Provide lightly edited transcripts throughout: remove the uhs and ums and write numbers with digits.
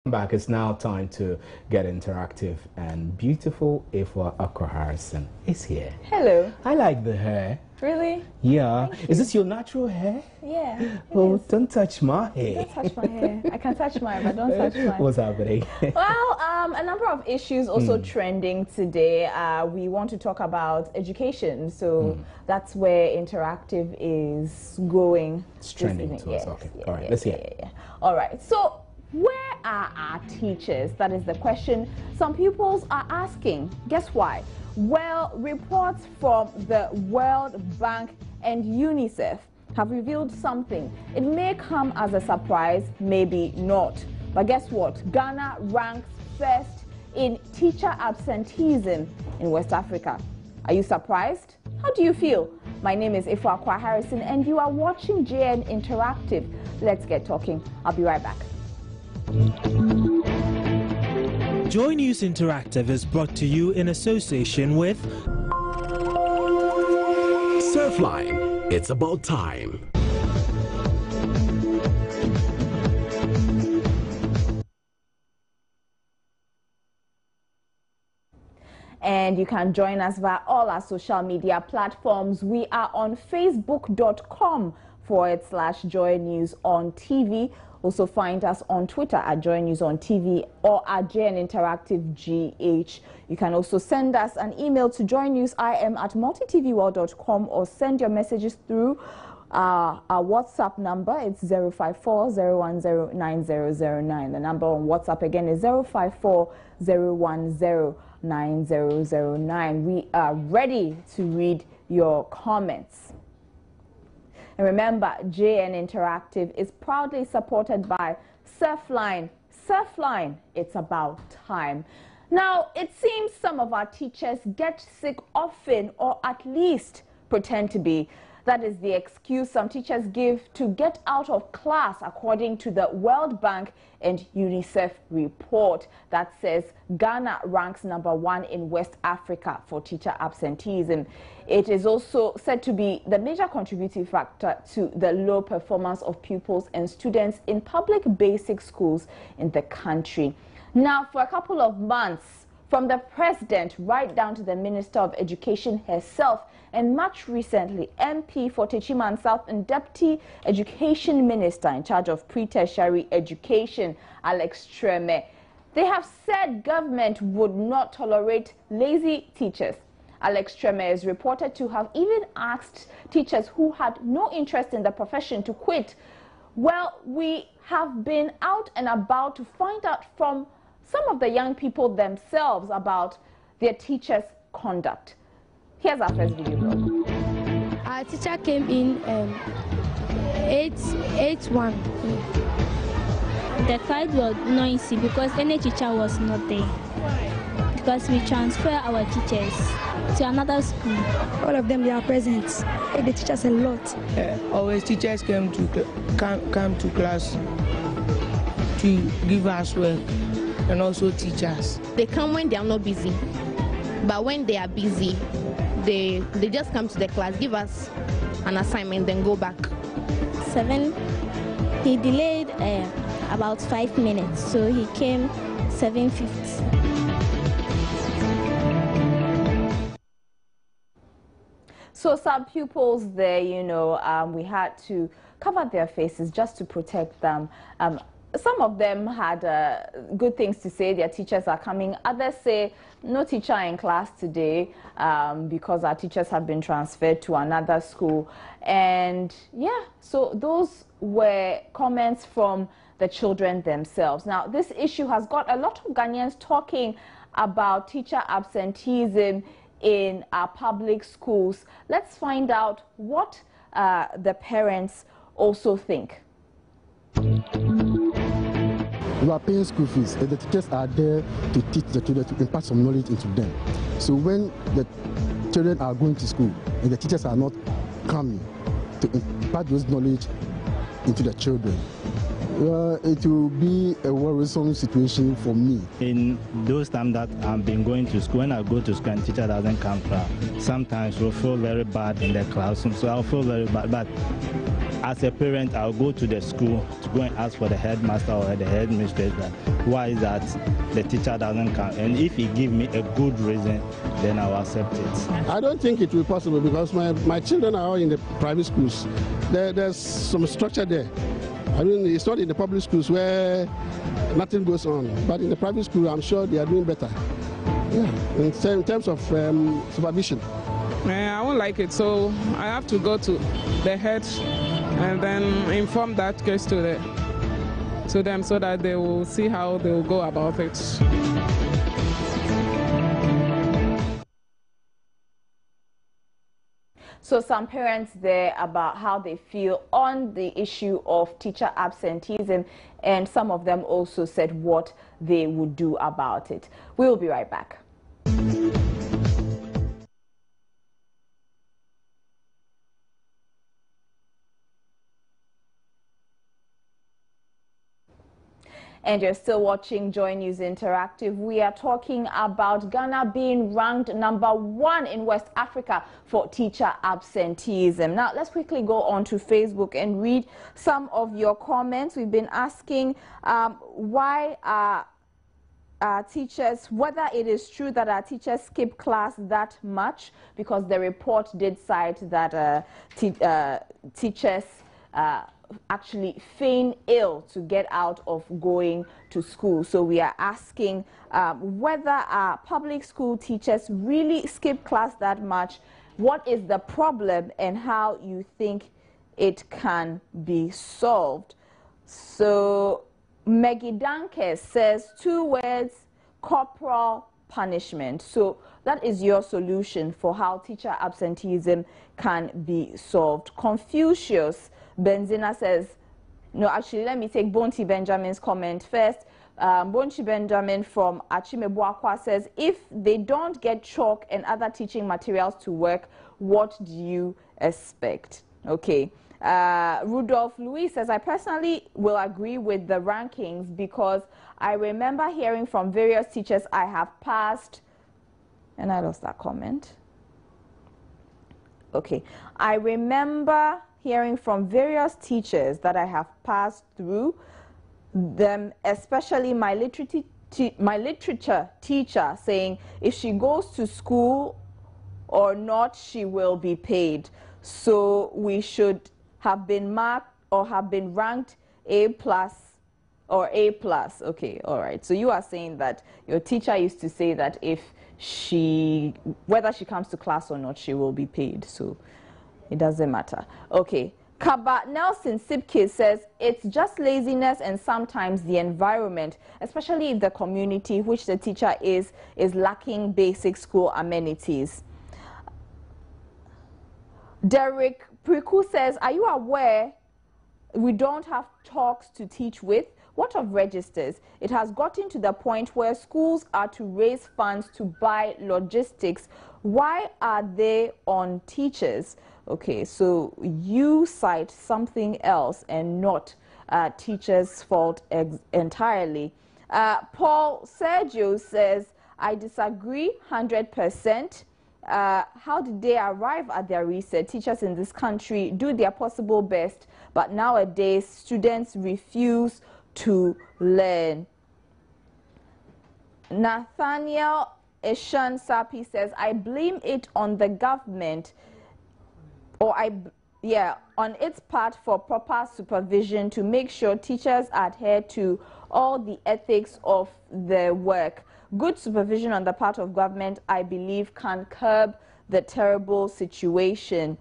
Back. It's now time to get interactive, and beautiful Ifwa Akra Harrison is here. Hello. I like the hair. Really? Yeah. Is this your natural hair? Yeah. Oh, don't touch my hair. Don't touch my hair. I can touch mine, but don't touch mine. What's happening? Well, a number of issues also trending today. We want to talk about education, so that's where interactive is going. It's trending to us. Okay. All right. Let's hear it. All right. So, where are our teachers? That is the question some pupils are asking. Guess why? Well, reports from the World Bank and UNICEF have revealed something. It may come as a surprise, maybe not. But guess what? Ghana ranks first in teacher absenteeism in West Africa. Are you surprised? How do you feel? My name is Ifwa Akra Harrison and you are watching JN Interactive. Let's get talking. I'll be right back. Joy News Interactive is brought to you in association with Surfline. It's about time. And you can join us via all our social media platforms. We are on facebook.com/Joy News on TV. Also find us on Twitter at Joy News on TV or at JN Interactive GH. You can also send us an email to joynews@multitvworld.com or send your messages through our WhatsApp number. It's 054-010-9009. The number on WhatsApp again is 054-010-9009. We are ready to read your comments. And remember, JN Interactive is proudly supported by Surfline. Surfline, it's about time. Now, it seems some of our teachers get sick often, or at least pretend to be. That is the excuse some teachers give to get out of class, according to the World Bank and UNICEF report that says Ghana ranks #1 in West Africa for teacher absenteeism. It is also said to be the major contributing factor to the low performance of pupils and students in public basic schools in the country. Now, for a couple of months, from the president right down to the Minister of Education herself, and much recently, MP for Techiman South and Deputy Education Minister in charge of pre-tertiary education, Alex Treme, they have said government would not tolerate lazy teachers. Alex Treme is reported to have even asked teachers who had no interest in the profession to quit. Well, we have been out and about to find out from some of the young people themselves about their teachers' conduct. Here's our first video blog. Our teacher came in 8-1. The crowd was noisy because any teacher was not there. Because we transfer our teachers to another school. All of them, they are present. They teach us a lot. Always teachers come to class to give us work and also teach us. They come when they are not busy, but when they are busy, they just come to the class, give us an assignment, then go back. 7, he delayed about 5 minutes, so he came 7:50. So some pupils there, we had to cover their faces just to protect them. Some of them had good things to say. Their teachers are coming. Others say no teacher in class today because our teachers have been transferred to another school. And yeah, so those were comments from the children themselves. Now, this issue has got a lot of Ghanaians talking about teacher absenteeism in our public schools. Let's find out what the parents also think. You are paying school fees, and the teachers are there to teach the children, to impart some knowledge into them. So when the children are going to school and the teachers are not coming to impart those knowledge into the children, it will be a worrisome situation for me. In those times that I've been going to school, when I go to school and teacher doesn't come from, sometimes we'll feel very bad in the classroom, so I'll feel very bad. But as a parent, I'll go to the school to go and ask for the headmaster or the headmistress that why is that the teacher doesn't come. And if he give me a good reason, then I'll accept it. I don't think it will be possible because my children are all in the private schools. There's some structure there. I mean, it's not in the public schools where nothing goes on, but in the private school, I'm sure they are doing better. Yeah, in terms of supervision. I won't like it, so I have to go to the head and then inform that case to them so that they will see how they will go about it. So some parents there about how they feel on the issue of teacher absenteeism, and some of them also said what they would do about it. We will be right back. And you're still watching Joy News Interactive. We are talking about Ghana being ranked #1 in West Africa for teacher absenteeism. Now, let's quickly go on to Facebook and read some of your comments. We've been asking why our teachers, whether it is true that our teachers skip class that much, because the report did cite that teachers actually feign ill to get out of going to school. So we are asking whether our public school teachers really skip class that much, what is the problem, and how you think it can be solved. So Maggie Danke says 2 words: corporal punishment. So that is your solution for how teacher absenteeism can be solved. Confucius Benzina says, no, actually, let me take Bonti Benjamin's comment first. Bonti Benjamin from Achimebuakwa says, if they don't get chalk and other teaching materials to work, what do you expect? Okay. Rudolph Louis says, I personally will agree with the rankings because I remember hearing from various teachers I have passed, and I lost that comment. Okay. I remember hearing from various teachers that I have passed through them, especially my literature teacher, saying if she goes to school or not, she will be paid. So we should have been marked or have been ranked A+ or A+. Okay, all right. So you are saying that your teacher used to say that if whether she comes to class or not, she will be paid. So it doesn't matter. Okay. Kaba Nelson Sipke says it's just laziness and sometimes the environment, especially if the community which the teacher is lacking basic school amenities. Derek Priku says, are you aware we don't have talks to teach with? What of registers? It has gotten to the point where schools are to raise funds to buy logistics. Why are they on teachers? Okay, so you cite something else and not teachers' fault entirely. Paul Sergio says, I disagree 100%. How did they arrive at their research? Teachers in this country do their possible best, but nowadays students refuse to learn. Nathaniel Eshan Sapi says, I blame it on the government, or on its part for proper supervision to make sure teachers adhere to all the ethics of their work. Good supervision on the part of government, I believe, can curb the terrible situation.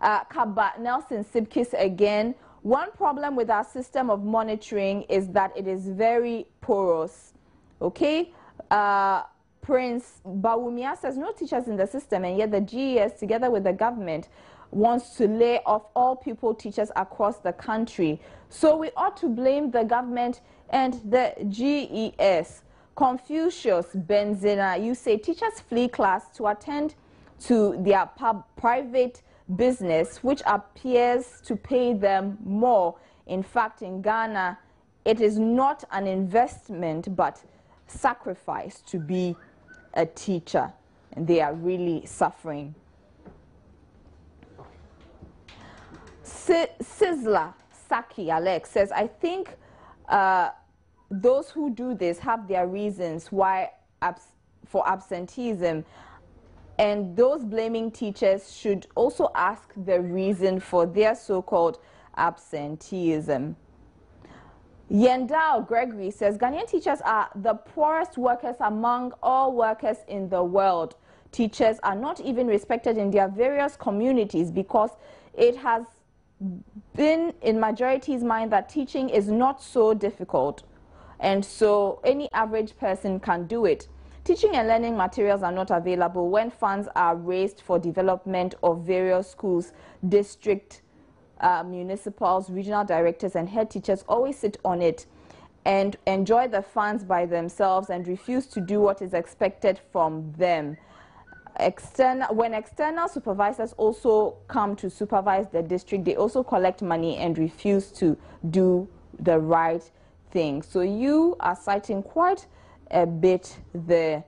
Kaba Nelson Sipkis again. One problem with our system of monitoring is that it is very porous. Okay? Prince Bawumia says no teachers in the system, and yet the GES, together with the government, wants to lay off all pupil teachers across the country. So we ought to blame the government and the GES. Confucius Benzina, you say teachers flee class to attend to their private business, which appears to pay them more. In fact, in Ghana, it is not an investment but sacrifice to be a teacher, and they are really suffering. Sizzler Saki Alex says, I think those who do this have their reasons why for absenteeism, and those blaming teachers should also ask the reason for their so-called absenteeism. Yendao Gregory says, Ghanaian teachers are the poorest workers among all workers in the world. Teachers are not even respected in their various communities because it has been in majority's mind that teaching is not so difficult, and so any average person can do it. Teaching and learning materials are not available when funds are raised for development of various schools. District municipals, regional directors and head teachers always sit on it and enjoy the funds by themselves and refuse to do what is expected from them. When external supervisors also come to supervise the district, they also collect money and refuse to do the right thing. So you are citing quite a bit there.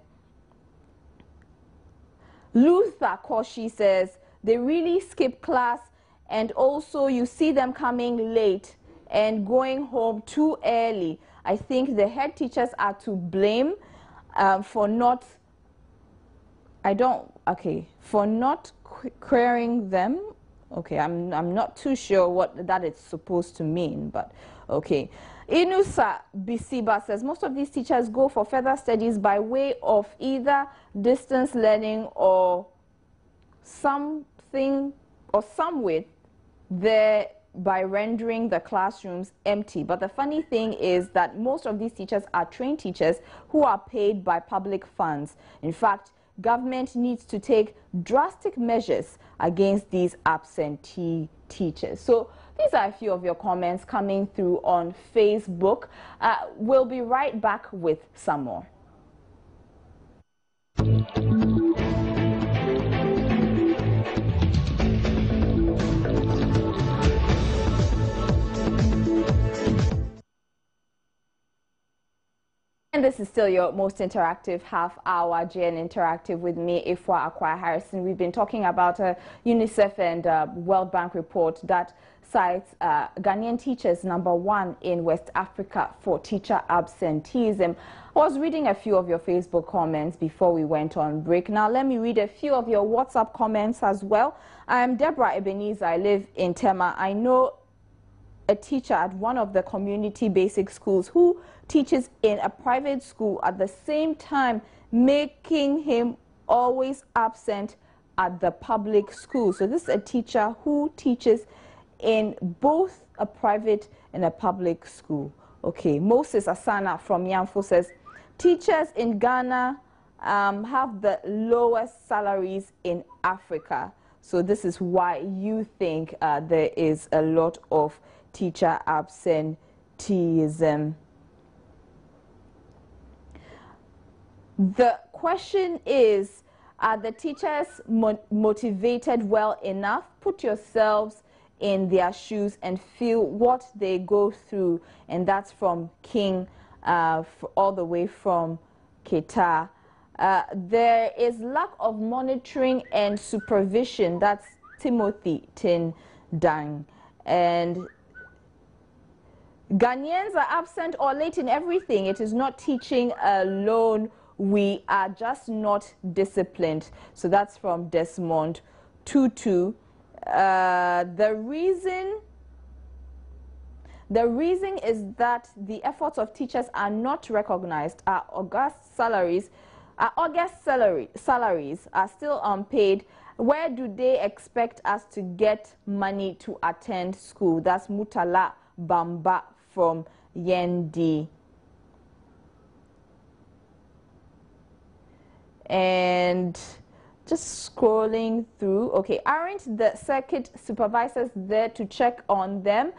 Luther Koshi says they really skip class, and also you see them coming late and going home too early. I think the head teachers are to blame for not querying them. Okay, I'm not too sure what that is supposed to mean, but okay. Inusa Bisiba says most of these teachers go for further studies by way of either distance learning or something or some way, thereby rendering the classrooms empty. But the funny thing is that most of these teachers are trained teachers who are paid by public funds. In fact, government needs to take drastic measures against these absentee teachers. So these are a few of your comments coming through on Facebook. We'll be right back with some more. And this is still your most interactive half hour, JN Interactive, with me, Ifwa Akwai Harrison. We've been talking about a UNICEF and World Bank report that cites Ghanaian teachers #1 in West Africa for teacher absenteeism. I was reading a few of your Facebook comments before we went on break. Now let me read a few of your WhatsApp comments as well. I am Deborah Ebenezer. I live in Tema. I know a teacher at one of the community basic schools who teaches in a private school at the same time, making him always absent at the public school. So this is a teacher who teaches in both a private and a public school. Okay, Moses Asana from Yamfo says, teachers in Ghana have the lowest salaries in Africa. So this is why you think there is a lot of teacher absenteeism. The question is, are the teachers motivated well enough? Put yourselves in their shoes and feel what they go through. And that's from King, all the way from Qatar. There is lack of monitoring and supervision. That's Timothy Tindang. And Ghanaians are absent or late in everything. It is not teaching alone. We are just not disciplined. So that's from Desmond Tutu. The reason is that the efforts of teachers are not recognized. Our August salaries are still unpaid. Where do they expect us to get money to attend school? That's Mutala Bamba from Yendi. And just scrolling through, okay, aren't the circuit supervisors there to check on them?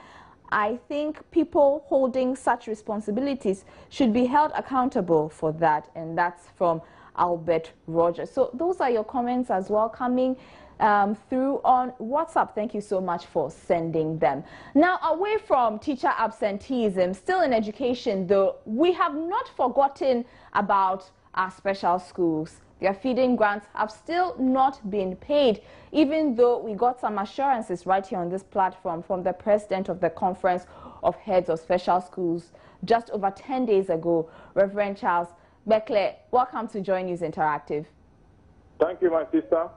I think people holding such responsibilities should be held accountable for that. And that's from Albert Rogers. So those are your comments as well coming through on WhatsApp. Thank you so much for sending them. Now, away from teacher absenteeism, still in education though, we have not forgotten about our special schools. their feeding grants have still not been paid, even though we got some assurances right here on this platform from the president of the Conference of Heads of Special Schools just over 10 days ago, Reverend Charles Bekle. Welcome to Joy News Interactive. Thank you, my sister.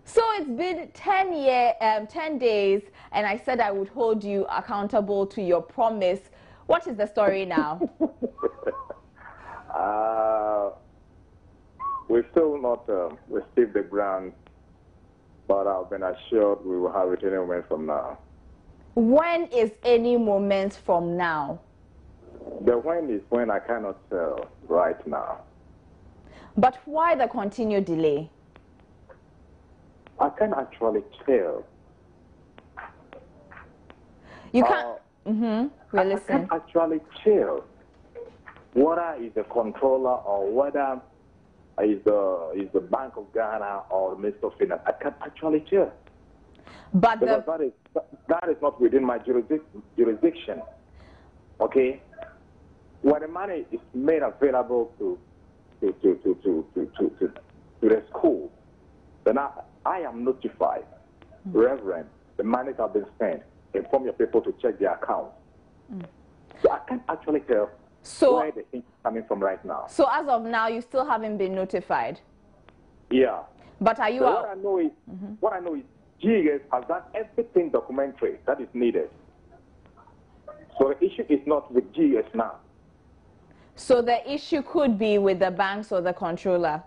So it's been 10 days, and I said I would hold you accountable to your promise. What is the story now? We've still not received the grant, but I've been assured we will have it any moment from now. When is any moment from now? The when is when I cannot tell right now. But why the continued delay? I can actually tell. You can't. We'll listen. I can actually tell whether it's the controller or whether it's the Bank of Ghana or the Minister of Finance. I can actually tell. But because that is not within my jurisdiction. Okay? When the money is made available to the school, then I am notified. Reverend, the monies have been spent. Inform your people to check their accounts. So I can't actually tell where the thing is coming from right now. So as of now, you still haven't been notified? Yeah. But are you so out? What I know is GS has done everything documentary that is needed. So the issue is not with GS now. So the issue could be with the banks or the controller?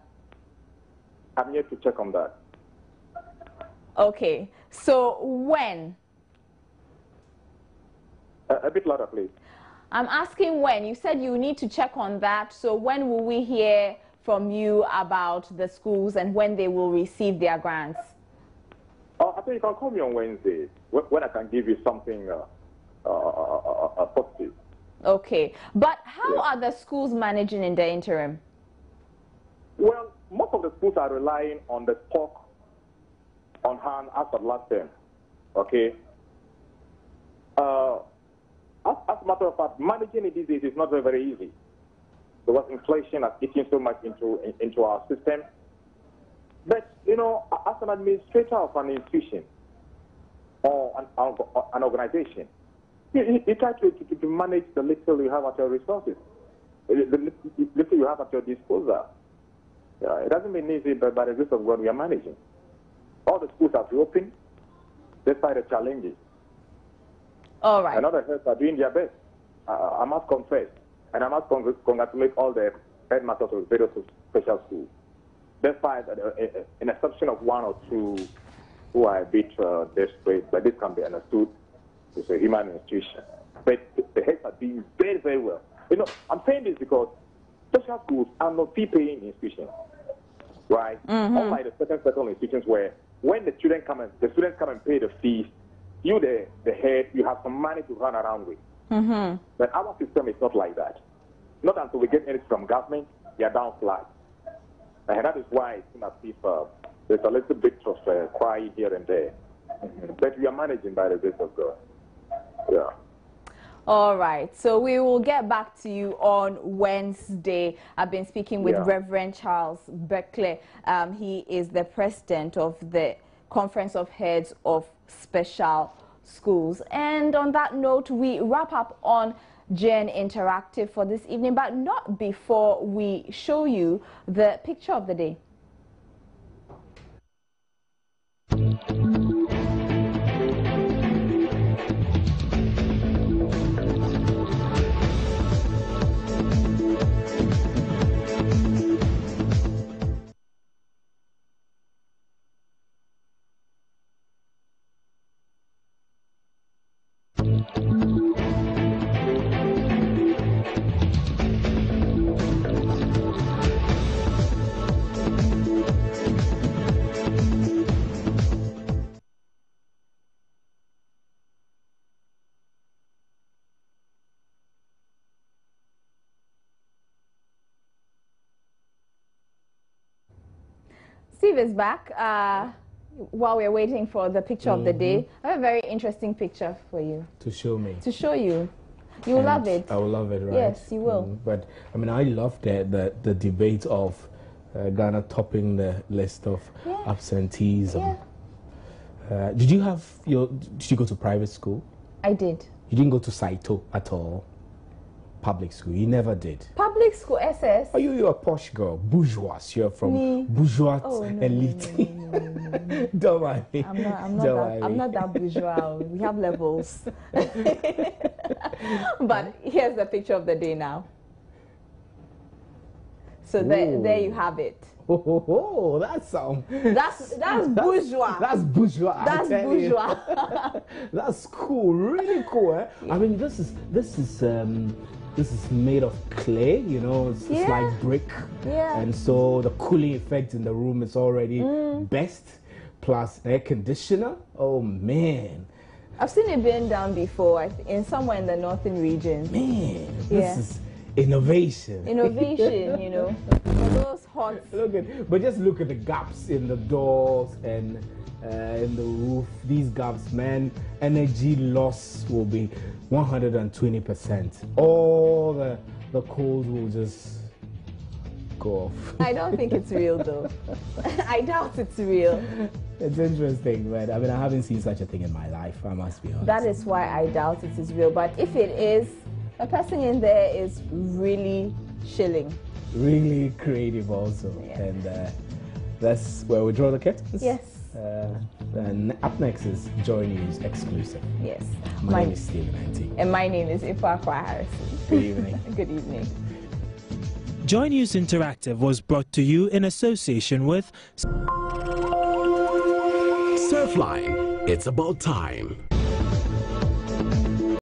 I'm yet to check on that. Okay. So when? A bit louder, please. I'm asking when. You said you need to check on that. So when will we hear from you about the schools and when they will receive their grants? I think you can call me on Wednesday when I can give you something positive. Okay. But how are the schools managing in the interim? Well, most of the schools are relying on the stock on hand as of last term. Okay? As a matter of fact, managing it these days is not very, very easy. Because inflation has eaten so much into our system. But, you know, as an administrator of an institution or an organization, you try to manage the little you have at your resources, the little you have at your disposal. It doesn't mean easy, but by the grace of God, we are managing. All the schools have reopened, despite the challenges. All right. And other heads are doing their best. I must confess, and I must congratulate all the headmasters of various special schools. Despite an exception of one or two who are a bit desperate, but this can be understood. It's a human institution. But the heads are doing very, very well. You know, I'm saying this because special schools are not fee-paying institutions, right? Unlike the certain federal institutions where when the students come and pay the fees, you, the head, you have some money to run around with. But our system is not like that. Not until we get anything from government, we are down flat. And that is why it seems as if there's a little bit of cry here and there. But we are managing by the grace of God. Yeah. All right. So we will get back to you on Wednesday. I've been speaking with Reverend Charles Bekle. He is the president of the Conference of Heads of Special Schools. And on that note, we wrap up on Gen Interactive for this evening, but not before we show you the picture of the day. Steve is back. While we're waiting for the picture of the day, I have a very interesting picture for you. To show me. To show you. You will love it. I will love it, right? Yes, you will. But, I mean, I love the debate of Ghana topping the list of absenteeism. Did you go to private school? I did. You didn't go to Saito at all? Public school? You never did? Public school, SS. Are you're a posh girl, bourgeois. You're from bourgeois elite. No. Don't worry. I'm not that bourgeois. We have levels. But here's the picture of the day now. So there you have it. Oh, that's bourgeois. That's bourgeois. That's bourgeois. That's cool, really cool. Eh? I mean, this is made of clay. You know, it's like brick. Yeah. And so the cooling effect in the room is already best. Plus air conditioner. Oh man. I've seen it burn down before in somewhere in the northern region. Man, this is innovation. Innovation, you know. For those hot. But just look at the gaps in the doors and in the roof. These gaps, man, energy loss will be 120%. All the cold will just go off. I don't think it's real though. I doubt it's real. It's interesting, but I mean, I haven't seen such a thing in my life, I must be honest. That is why I doubt it is real. But if it is, the person in there is really chilling. Really creative also. Yeah. And that's where we draw the curtains. Yes. And up next is Joy News exclusive. Yes. My name is Stephen Anti. And my name is Ifakwa Harrison. Good evening. Good evening. Joy News Interactive was brought to you in association with Surfline. It's about time.